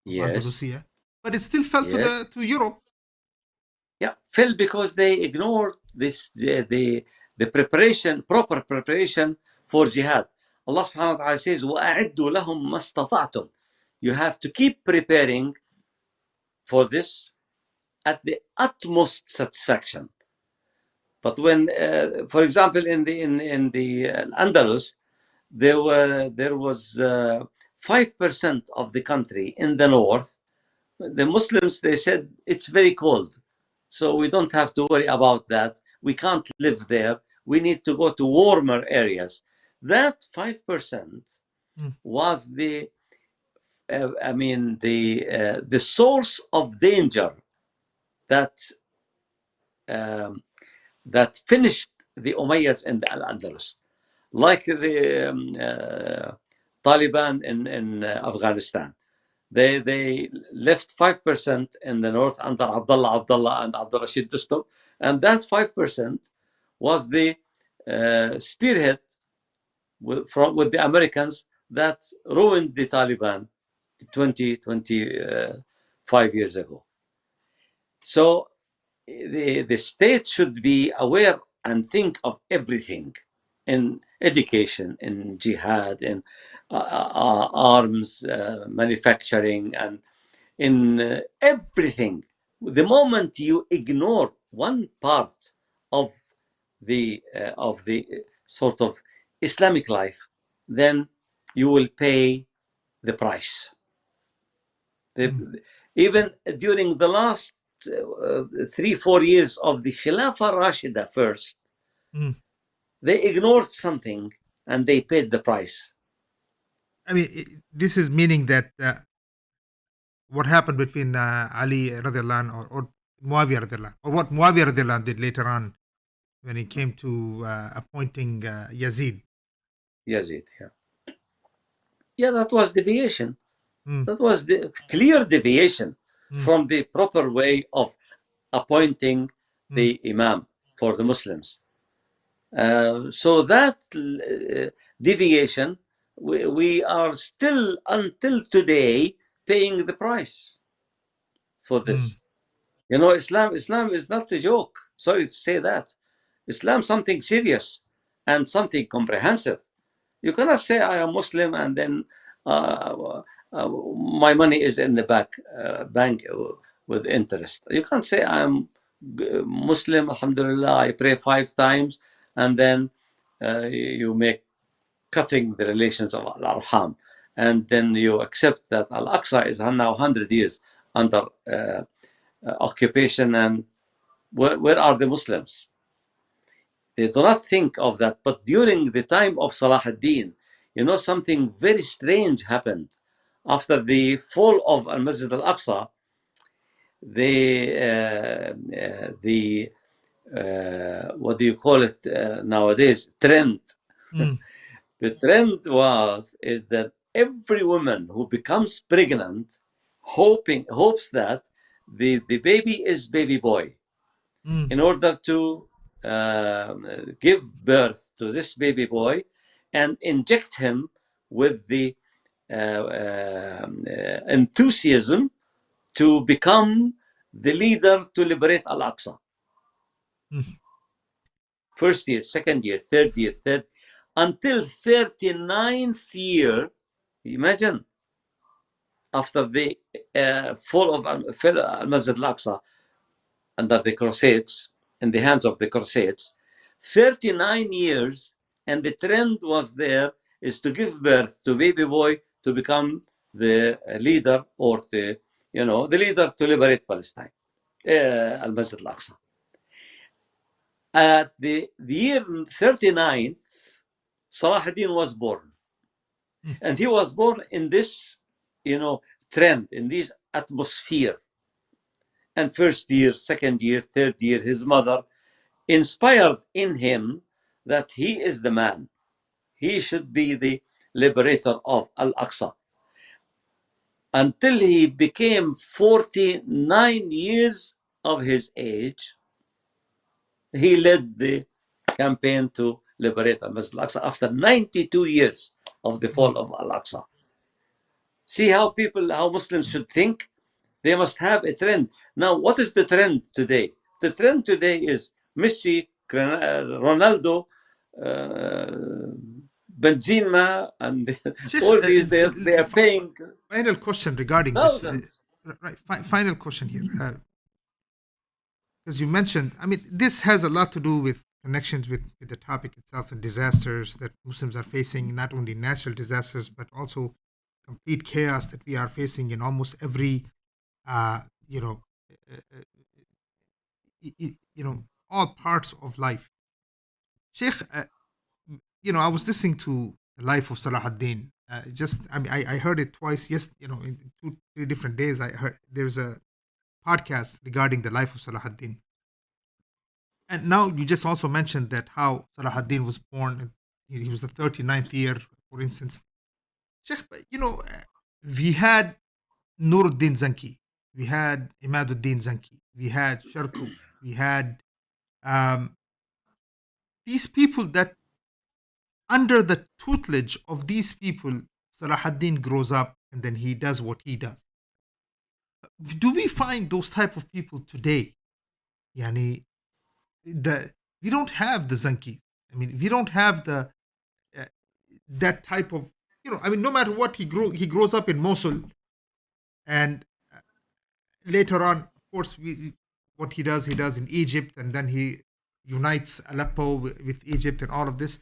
Andalusia, but it still fell to Europe. Yeah, fell because they ignored the proper preparation for jihad. Allah subhanahu wa ta'ala says, وَأَعِدُّوا لَهُمْ مَا اسْتَطَعْتُمْ. You have to keep preparing for this at the utmost satisfaction. But when, for example, in the Andalus, there was 5% of the country in the north. The Muslims, they said it's very cold, so we don't have to worry about that. We can't live there. We need to go to warmer areas. That 5% was the source of danger that finished the Umayyads in the Al-Andalus, like the Taliban in Afghanistan. They left 5% in the north under Abdullah and Abdul Rashid Dostum, and that 5% was the spearhead with the Americans that ruined the Taliban 25 years ago. So the state should be aware and think of everything in education, in jihad, in arms manufacturing, and in everything. The moment you ignore one part of the sort of Islamic life, then you will pay the price. Even during the last 3-4 years of the Khilafah Rashida first, Mm. They ignored something and they paid the price. I mean, this is meaning that what happened between Ali radiallahu anh or Muawiyah radiallahu anh, or what Muawiyah radiallahu anh did later on when he came to appointing Yazid. Yazid, yeah. Yeah, that was deviation. Mm. That was the clear deviation Mm. from the proper way of appointing the Imam for the Muslims. So that deviation, we are still until today paying the price for this. You know, Islam is not a joke. Sorry to say that. Islam something serious and something comprehensive. You cannot say I am Muslim and then my money is in the bank with interest. You can't say I am Muslim, alhamdulillah, I pray 5 times, and then you make cutting the relations of Al-Arham. And then you accept that Al-Aqsa is now 100 years under occupation, and where are the Muslims? They do not think of that. But during the time of Salah ad-Din, you know, something very strange happened. After the fall of Al-Masjid al-Aqsa, what do you call it nowadays? Trend. The trend is that every woman who becomes pregnant hopes that the baby is baby boy. In order to give birth to this baby boy and inject him with the enthusiasm to become the leader to liberate Al-Aqsa. First year, second year, third year, until 39th year. Imagine, after the fall of Al-Masjid al-Aqsa under the Crusades, in the hands of the Crusades, 39 years, and the trend was there is to give birth to baby boy to become the leader, or the leader to liberate Palestine, Al-Masjid al-Aqsa. At the year 39th, Salah ad-Din was born. And he was born in this, trend, in this atmosphere. And first year, second year, third year, his mother inspired in him that he is the man. He should be the liberator of Al-Aqsa. Until he became 49 years of his age, he led the campaign to liberate Al-Masjid al-Aqsa after 92 years of the fall of Al-Aqsa. See how Muslims should think? They must have a trend. Now, what is the trend today? The trend today is Messi, Ronaldo, Benzema, and all these, they are paying. Final question regarding thousands. This. Right. Final question here. As you mentioned, I mean, this has a lot to do with connections with the topic itself and disasters that Muslims are facing, not only natural disasters, but also complete chaos that we are facing in almost every, all parts of life. Sheikh, I was listening to the life of Salah ad-Din. I heard it twice. Yes, in 2-3 different days. I heard there's a podcast regarding the life of Salah ad-Din. And now you just also mentioned that how Salah ad-Din was born. He was the 39th year, for instance. Sheikh, we had Nuruddin Zanki, we had Imaduddin Zanki, we had Sharku, we had these people that under the tutelage of these people, Salah ad-Din grows up and then he does what he does. Do we find those type of people today? We don't have the Zanki. I mean, we don't have the that type of, no matter what, he grows up in Mosul, and later on, of course, what he does in Egypt, and then he unites Aleppo with Egypt and all of this.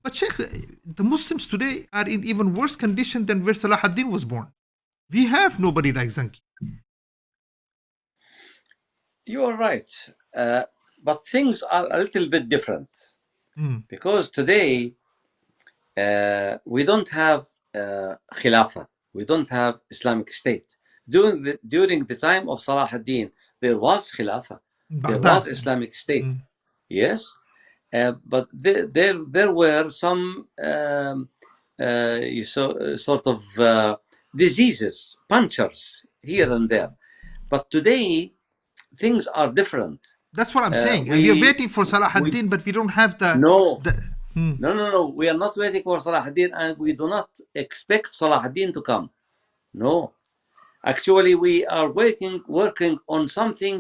But Sheikh, the Muslims today are in even worse condition than where Salah ad-Din was born. We have nobody like Zanki. You are right. but things are a little bit different because today we don't have Khilafah. We don't have Islamic State. During the time of Salah ad-Din, there was Khilafah. There was Islamic State. Yes, but there were some sort of diseases, punctures here and there. But today, things are different. That's what I'm saying. We are waiting for Salah ad-Din, but we don't have the... No. We are not waiting for Salah ad-Din, and we do not expect Salah ad-Din to come. No. Actually, we are working on something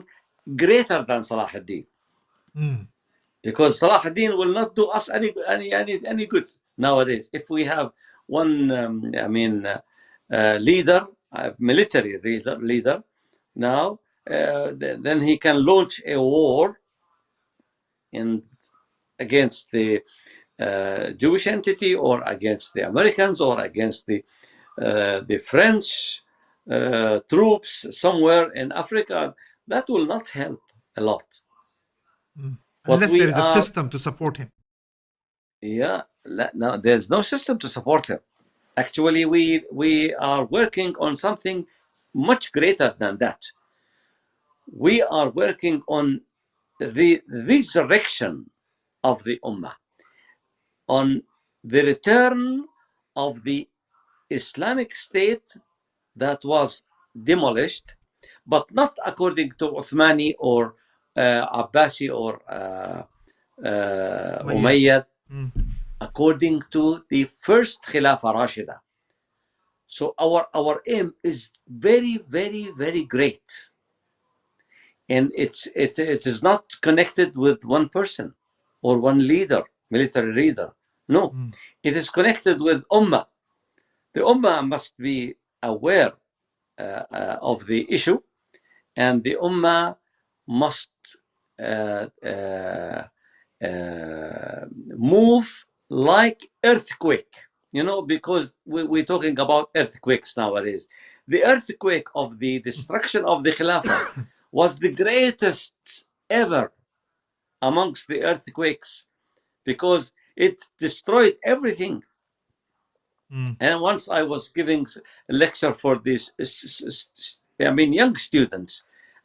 greater than Salah ad-Din. Because Salah ad-Din will not do us any good nowadays. If we have one, leader, military leader, now, then he can launch a war against the Jewish entity, or against the Americans, or against the French troops somewhere in Africa. That will not help a lot. Unless there is a system to support him. Yeah, no, there's no system to support him. Actually, we are working on something much greater than that. We are working on the resurrection of the Ummah, on the return of the Islamic State that was demolished, but not according to Uthmani or Abbasi or Umayyad, according to the first Khilafah Rashida. So our aim is very, very, very great. And it is not connected with one person or one leader, military leader. No, it is connected with Ummah. The Ummah must be aware of the issue, and the Ummah must move like earthquake, because we're talking about earthquakes nowadays. The earthquake of the destruction of the Khilafah was the greatest ever amongst the earthquakes, because it destroyed everything. And once I was giving a lecture for these, young students,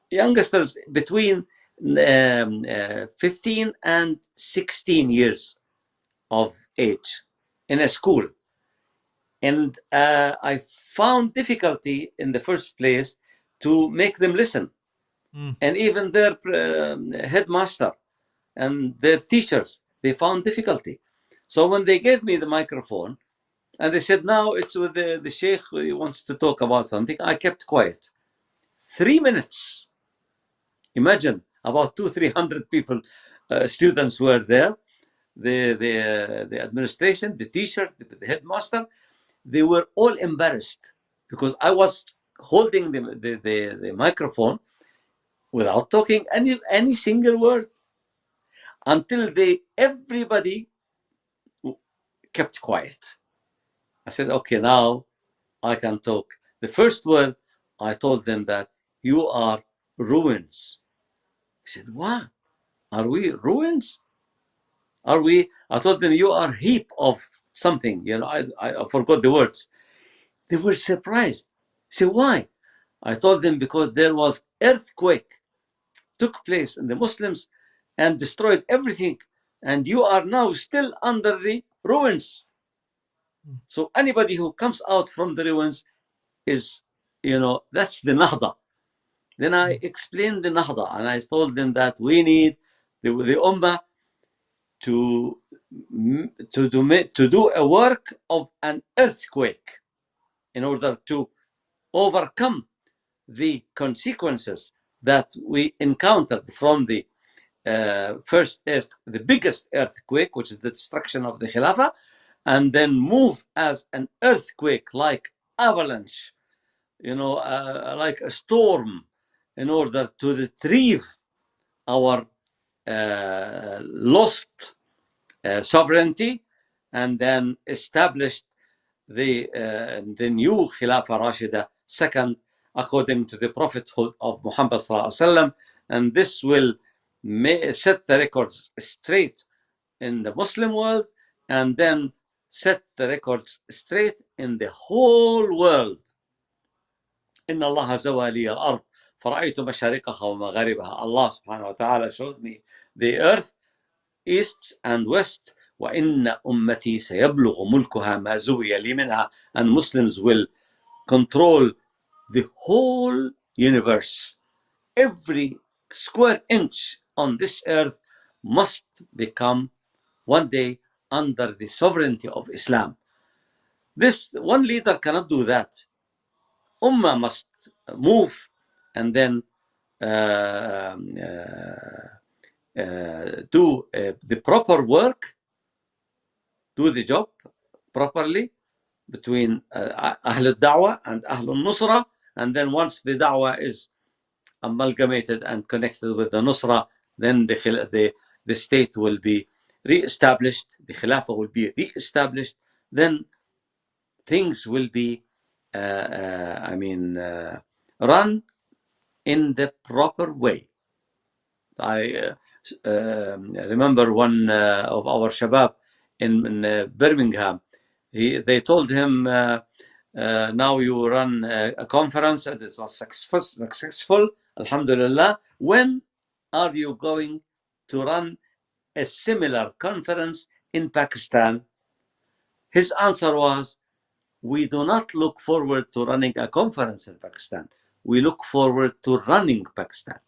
youngsters between 15 and 16 years of age in a school. And I found difficulty in the first place to make them listen. And even their headmaster and their teachers, they found difficulty. So when they gave me the microphone and they said, now it's with the Sheikh, he wants to talk about something, I kept quiet. 3 minutes. Imagine, about 200-300 people, students were there. The administration, the teacher, the headmaster, they were all embarrassed because I was holding the microphone without talking any single word, until everybody kept quiet. I said, okay, now I can talk. The first word, I told them that you are ruins. I said, what? Are we ruins? Are we? I told them, you are heap of something. I forgot the words. They were surprised. I said, why? I told them, because there was earthquake took place in the Muslims and destroyed everything. And you are now still under the ruins. So anybody who comes out from the ruins is, that's the Nahda. Then I explained the Nahda, and I told them that we need the Ummah to do a work of an earthquake in order to overcome the consequences that we encountered from the the biggest earthquake, which is the destruction of the Khilafah, and then move as an earthquake, like avalanche, like a storm, in order to retrieve our lost sovereignty, and then establish the new Khilafah Rashida, second according to the prophethood of Muhammad sallallahu alaihi wasallam. And this will set the records straight in the Muslim world, and then set the records straight in the whole world. إن الله زوى لي الأرض فرأيت مشارقها ومغاربها. Allah subhanahu wa ta'ala showed me the earth, east and west. وإن أمتي سيبلغ ملكها ما زوي لي منها. And Muslims will control the whole universe. Every square inch on this earth must become one day under the sovereignty of Islam. This one leader cannot do that. Ummah must move and then do the proper work, do the job properly between Ahl al-Da'wah and Ahl al-Nusra. And then once the Da'wah is amalgamated and connected with the Nusra, then the state will be re-established, the Khilafah will be re-established, then things will be run in the proper way. I remember one of our Shabab in Birmingham, they told him, now you run a conference and it was successful, alhamdulillah. When are you going to run a similar conference in Pakistan? His answer was, we do not look forward to running a conference in Pakistan. We look forward to running Pakistan.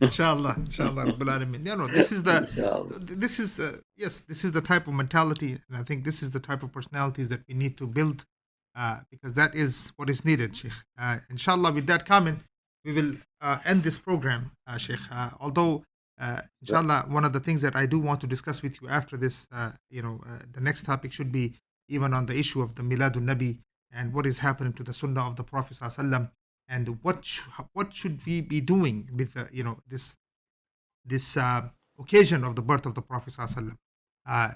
Inshallah, inshallah, Rabbil Alameen. You know, this is the type of mentality, and I think this is the type of personalities that we need to build, because that is what is needed, Sheikh. Inshallah, with that comment, we will end this program, Sheikh. Although, inshallah, one of the things that I do want to discuss with you after this, the next topic should be even on the issue of the Miladun Nabi and what is happening to the Sunnah of the Prophet ﷺ, and what should we be doing with this occasion of the birth of the Prophet ﷺ.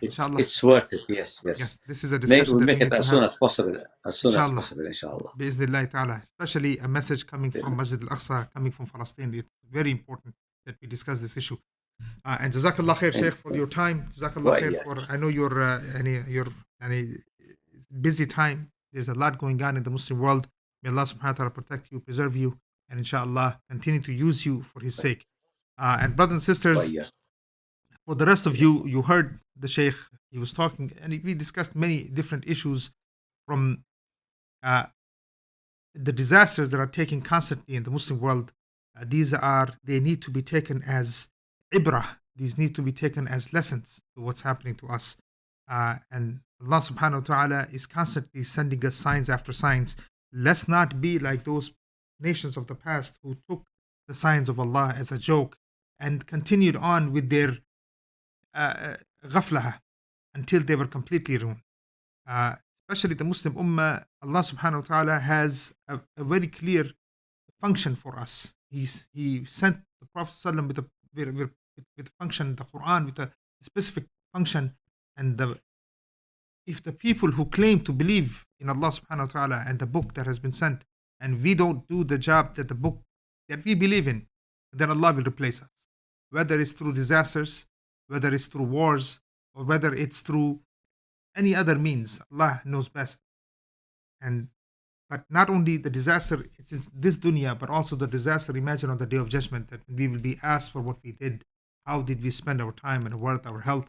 Inshallah, it's worth it. Yes. This is a discussion we'll that make we it need as to soon have. as possible. Inshallah. Bi'iznillahi ta'ala. Especially a message coming from Masjid al-Aqsa, coming from Palestine. It's very important that we discuss this issue. And Jazakallah khair, Sheikh, for your time. Jazakallah khair for, I know your busy time. There's a lot going on in the Muslim world. May Allah subhanahu wa ta'ala protect you, preserve you, and inshallah continue to use you for His sake. And brothers and sisters, for the rest of you, you heard the Sheikh, he was talking, and we discussed many different issues from the disasters that are taking constantly in the Muslim world. They need to be taken as ibrah. These need to be taken as lessons to what's happening to us. And Allah subhanahu wa ta'ala is constantly sending us signs after signs. Let's not be like those nations of the past who took the signs of Allah as a joke and continued on with their ghaflah until they were completely ruined. Especially the Muslim Ummah, Allah subhanahu wa ta'ala has a very clear function for us. He sent the Prophet ﷺ with a function, the Quran with a specific function, and if the people who claim to believe in Allah subhanahu wa ta'ala and the book that has been sent, and we don't do the job that the book that we believe in, then Allah will replace us. Whether it's through disasters, whether it's through wars, or whether it's through any other means, Allah knows best. But not only the disaster in this dunya, but also the disaster, imagine on the Day of Judgment, that we will be asked for what we did, how did we spend our time and our health,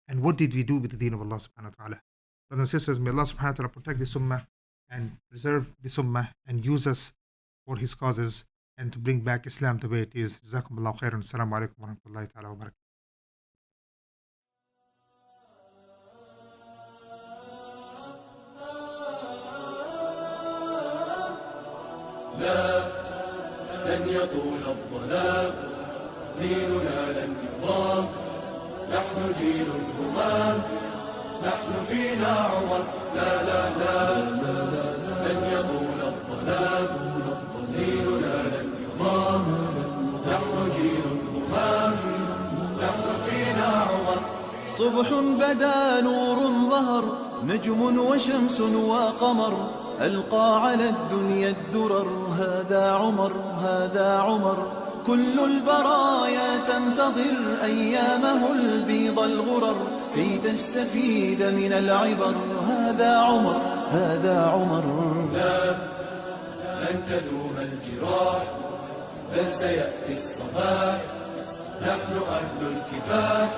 and what did we do with the deen of Allah subhanahu wa ta'ala. Brothers and sisters, may Allah subhanahu wa ta'ala protect this ummah and preserve this ummah and use us for His causes and to bring back Islam the way it is. Jazakumullahu khairan. Assalamu alaikum wa rahmatullahi ta'ala wa barakatuh. لا لن يطول الظلام ديننا لن يضام نحن جيل الهمام نحن فينا عمر لا لا لا لن يطول الظلام ديننا لن يضام نحن جيل الهمام نحن فينا عمر صبح بدا نور ظهر نجم وشمس وقمر ألقى على الدنيا الدرر هذا عمر كل البرايا تنتظر أيامه البيض الغرر كي تستفيد من العبر. هذا عمر، هذا عمر. لا، لن تدوم الجراح، بل سيأتي الصباح. نحن أهل الكفاح،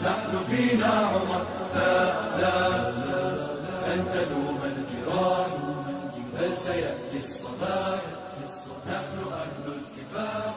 نحن فينا عمر. لا، لن تدوم الجراح، بل سيأتي الصباح. نحن أهل الكفاح.